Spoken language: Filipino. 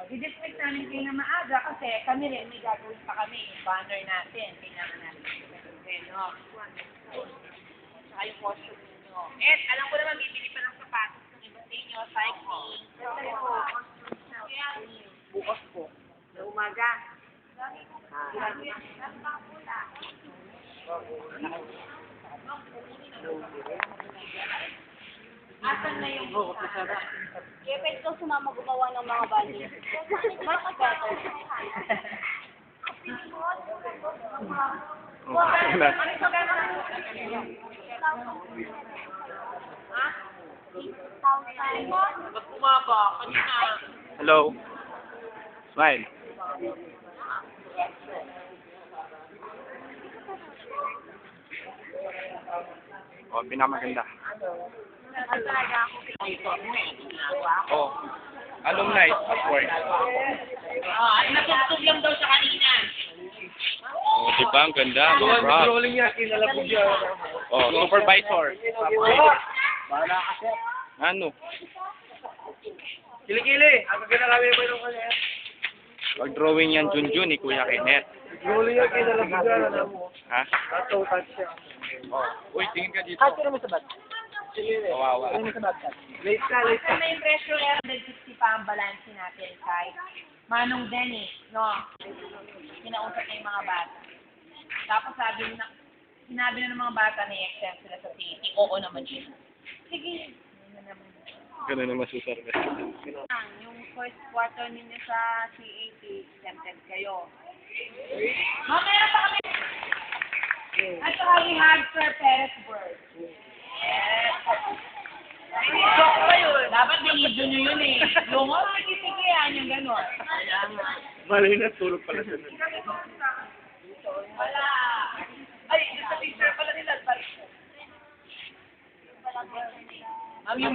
I-dismiss namin kayo na maaga kasi kami rin may gagawin pa kami. Yung banner natin, kailangan natin. No? Saka yung costume nyo. Alam ko naman, bibili pa ng sapatos ng iba sa inyo, cycling. Bukas po. Sa umaga. Asan na yung isa? Kaya pwede ko sumama gumawa ng mga bandi. Ba't bumaba? Kanina. Hello. Smile. Oh, pinakamaganda. Oh, alumni, of course. Natugtog lang daw sa kanina. Oh, di ba? Ang ganda. Mga props. Rolling niya, kinalabog niya. Oh, supervisor. Ano? Kili-kili! Ang ginalami mo yung kanya. Pag-drawing yan, Junjun, ni Kuya Kenneth. Rolling niya, kinalabog niya. Alam mo. Ha? Tato, touch siya. Oh. Uy, tingin ka dito. Tira mo sa bat. Kawawa. Tira mo sa bat. Late ka, late ka. Kasi may pressure 160 pa ang balance natin kay Manong Dennis, no? Kinausap niya yung mga bata. Tapos sinabi na ng mga bata na i-exempt sila sa CAT. Oo naman yun. Sige. Ganun naman susarga. Yung first quarter ninyo sa CAT, exempted kayo. Mamaya pa kami. At saka we have Sir Peresburg. Yes. Joke ba yun? Dapat binidyo nyo yun eh. Yung mga kisikihan yung gano'n. Malay na, tulog pala siya. Wala. Ay, sa picture pala nila. Yung